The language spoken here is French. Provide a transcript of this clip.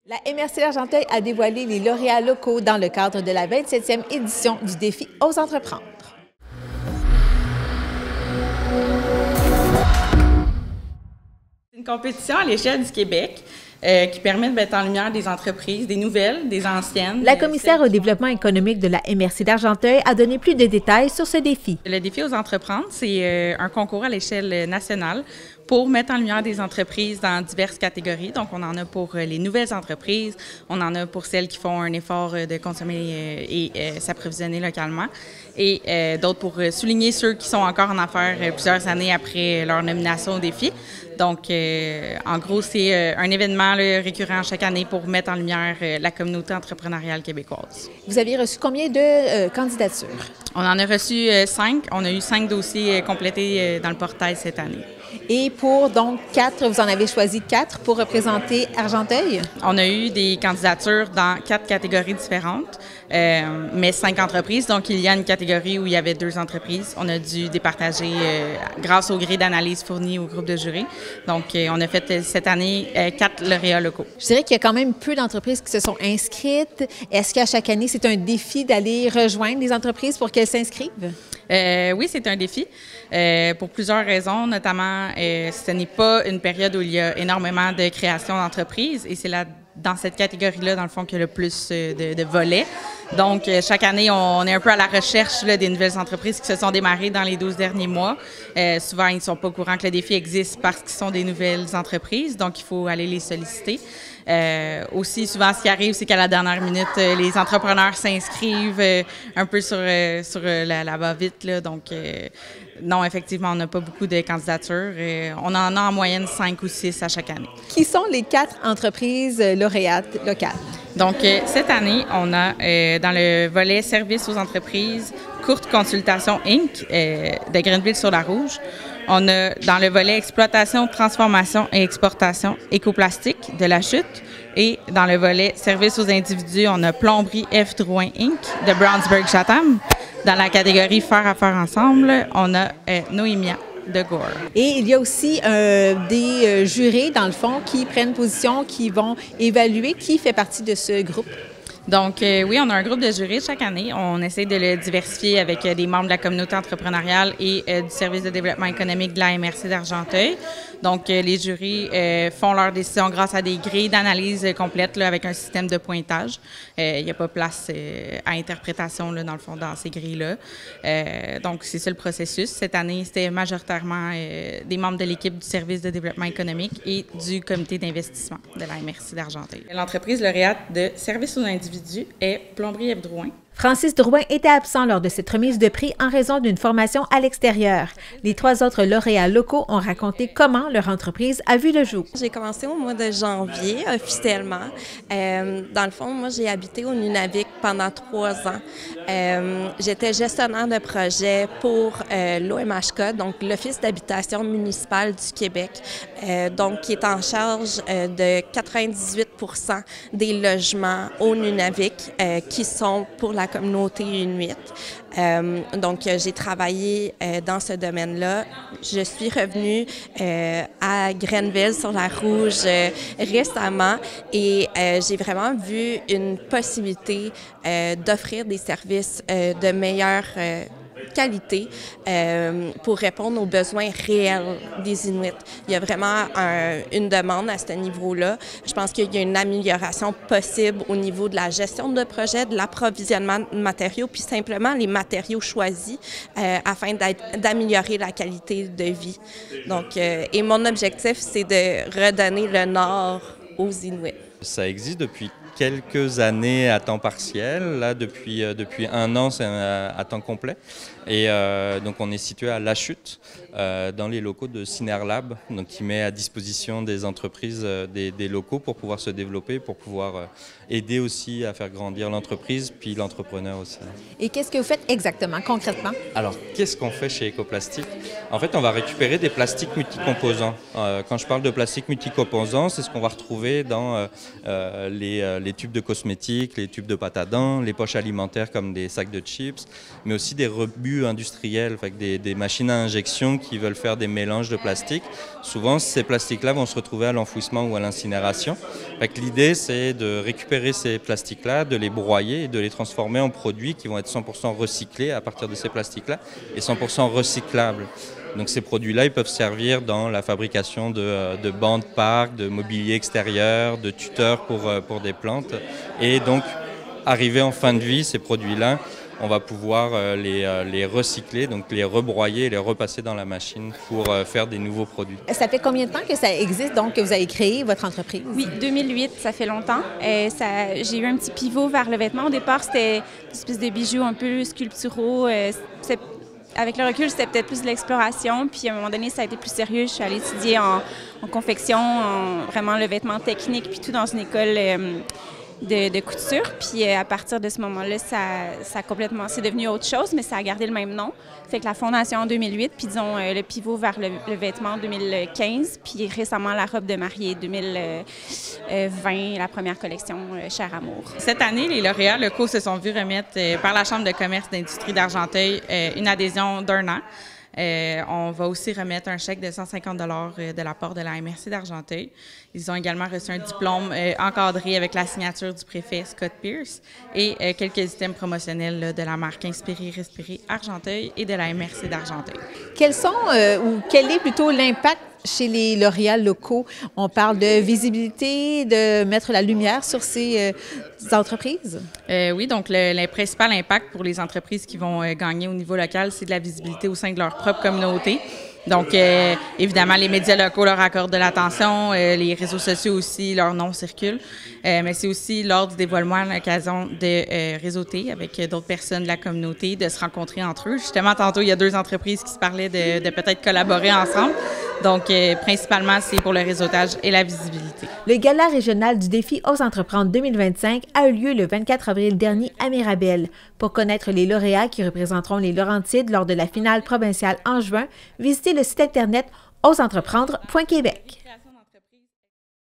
La MRC d'Argenteuil a dévoilé les lauréats locaux dans le cadre de la 27e édition du défi Ose entreprendre. C'est une compétition à l'échelle du Québec qui permet de mettre en lumière des entreprises, des nouvelles, des anciennes. La commissaire au développement économique de la MRC d'Argenteuil a donné plus de détails sur ce défi. Le défi Ose entreprendre, c'est un concours à l'échelle nationale pour mettre en lumière des entreprises dans diverses catégories. Donc, on en a pour les nouvelles entreprises, on en a pour celles qui font un effort de consommer et s'approvisionner localement, et d'autres pour souligner ceux qui sont encore en affaires plusieurs années après leur nomination au défi. Donc, en gros, c'est un événement récurrent chaque année pour mettre en lumière la communauté entrepreneuriale québécoise. Vous aviez reçu combien de candidatures? On en a reçu 5. On a eu 5 dossiers complétés dans le portail cette année. Et pour donc 4, vous en avez choisi 4 pour représenter Argenteuil? On a eu des candidatures dans 4 catégories différentes, mais 5 entreprises. Donc, il y a une catégorie où il y avait 2 entreprises. On a dû départager grâce au gré d'analyse fourni au groupe de jury. Donc, on a fait cette année 4 lauréats locaux. Je dirais qu'il y a quand même peu d'entreprises qui se sont inscrites. Est-ce qu'à chaque année, c'est un défi d'aller rejoindre les entreprises pour qu'elles s'inscrivent? Oui, c'est un défi pour plusieurs raisons, notamment ce n'est pas une période où il y a énormément de création d'entreprises et c'est dans cette catégorie-là, dans le fond, qu'il y a le plus de volets. Donc, chaque année, on est un peu à la recherche des nouvelles entreprises qui se sont démarrées dans les 12 derniers mois. Souvent, ils ne sont pas au courant que le défi existe parce qu'ils sont des nouvelles entreprises, donc il faut aller les solliciter. Aussi, souvent, ce qui arrive, c'est qu'à la dernière minute, les entrepreneurs s'inscrivent un peu sur la va-vite, là. Donc, non, effectivement, on n'a pas beaucoup de candidatures. On en a en moyenne 5 ou 6 à chaque année. Qui sont les 4 entreprises lauréates locales? Donc, cette année, on a dans le volet Services aux entreprises, Courte Consultation Inc. De Grenville-sur-la-Rouge. On a dans le volet Exploitation, Transformation et Exportation Écoplastique de La Chute. Et dans le volet Services aux individus, on a Plomberie F. Drouin Inc. de Brownsburg-Chatham. Dans la catégorie Faire affaire ensemble, on a Noémia de Gore. Et il y a aussi des jurés, dans le fond, qui prennent position, qui vont évaluer qui fait partie de ce groupe. Donc, oui, on a un groupe de jurys chaque année. On essaie de le diversifier avec des membres de la communauté entrepreneuriale et du service de développement économique de la MRC d'Argenteuil. Donc, les jurys font leurs décisions grâce à des grilles d'analyse complètes là, avec un système de pointage. Il n'y a pas place à interprétation, là, dans le fond, dans ces grilles-là. Donc, c'est ça le processus. Cette année, c'était majoritairement des membres de l'équipe du service de développement économique et du comité d'investissement de la MRC d'Argenteuil. L'entreprise lauréate de services aux individus est Plomberie F. Drouin. Francis Drouin était absent lors de cette remise de prix en raison d'une formation à l'extérieur. Les 3 autres lauréats locaux ont raconté comment leur entreprise a vu le jour. J'ai commencé au mois de janvier officiellement. Dans le fond, moi, j'ai habité au Nunavik pendant 3 ans. J'étais gestionnaire de projet pour l'OMHK, donc l'Office d'habitation municipale du Québec, donc qui est en charge de 98% des logements au Nunavik qui sont pour la communauté inuit. Donc, j'ai travaillé dans ce domaine-là. Je suis revenue à Grenville-sur-la-Rouge récemment et j'ai vraiment vu une possibilité d'offrir des services de meilleure qualité pour répondre aux besoins réels des Inuits. Il y a vraiment une demande à ce niveau-là. Je pense qu'il y a une amélioration possible au niveau de la gestion de projet, de l'approvisionnement de matériaux, puis simplement les matériaux choisis afin d'améliorer la qualité de vie. Donc, et mon objectif, c'est de redonner le Nord aux Inuits. Ça existe depuis quelques années à temps partiel. Là, depuis 1 an, c'est à temps complet. Et donc, on est situé à La Chute, dans les locaux de Cinerlab, donc qui met à disposition des entreprises des locaux pour pouvoir se développer, pour pouvoir aider aussi à faire grandir l'entreprise, puis l'entrepreneur aussi. Et qu'est-ce que vous faites exactement, concrètement? Alors, qu'est-ce qu'on fait chez Ecoplastique? En fait, on va récupérer des plastiques multicomposants. Quand je parle de plastiques multicomposants, c'est ce qu'on va retrouver retrouver dans les tubes de cosmétiques, les tubes de pâte à dents, les poches alimentaires comme des sacs de chips, mais aussi des rebuts industriels, avec des machines à injection qui veulent faire des mélanges de plastique. Souvent, ces plastiques-là vont se retrouver à l'enfouissement ou à l'incinération. L'idée, c'est de récupérer ces plastiques-là, de les broyer et de les transformer en produits qui vont être 100% recyclés à partir de ces plastiques-là et 100% recyclables. Donc ces produits-là, ils peuvent servir dans la fabrication de bancs de parc, de mobilier extérieur, de tuteurs pour des plantes. Et donc, arrivé en fin de vie, ces produits-là, on va pouvoir les recycler, donc les rebroyer et les repasser dans la machine pour faire des nouveaux produits. Ça fait combien de temps que ça existe, donc, que vous avez créé votre entreprise? Oui, 2008, ça fait longtemps. J'ai eu un petit pivot vers le vêtement. Au départ, c'était une espèce de bijoux un peu sculpturaux. Avec le recul, c'était peut-être plus de l'exploration. Puis à un moment donné, ça a été plus sérieux. Je suis allée étudier en confection, vraiment le vêtement technique, puis tout dans une école de couture. Puis à partir de ce moment-là, ça complètement, c'est devenu autre chose, mais ça a gardé le même nom. Fait que la fondation en 2008, puis disons le pivot vers le vêtement en 2015, puis récemment la robe de mariée 2020, la première collection Cher Amour. Cette année, les lauréats locaux se sont vus remettre par la Chambre de commerce d'industrie d'Argenteuil une adhésion d'1 an. On va aussi remettre un chèque de 150 $ de la part de la MRC d'Argenteuil. Ils ont également reçu un diplôme encadré avec la signature du préfet Scott Pierce et quelques items promotionnels de la marque Inspirer, Respirer Argenteuil et de la MRC d'Argenteuil. Quels sont, ou quel est plutôt l'impact chez les lauréats locaux? On parle de visibilité, de mettre la lumière sur ces entreprises? Oui, donc le principal impact pour les entreprises qui vont gagner au niveau local, c'est de la visibilité au sein de leur propre communauté. Donc, évidemment, les médias locaux leur accordent de l'attention, les réseaux sociaux aussi, leur nom circule. Mais c'est aussi lors du dévoilement l'occasion de réseauter avec d'autres personnes de la communauté, de se rencontrer entre eux. Justement, tantôt, il y a 2 entreprises qui se parlaient de peut-être collaborer ensemble. Donc, principalement, c'est pour le réseautage et la visibilité. Le gala régional du défi Ose entreprendre 2025 a eu lieu le 24 avril dernier à Mirabel. Pour connaître les lauréats qui représenteront les Laurentides lors de la finale provinciale en juin, visitez le site Internet oseentreprendre.québec.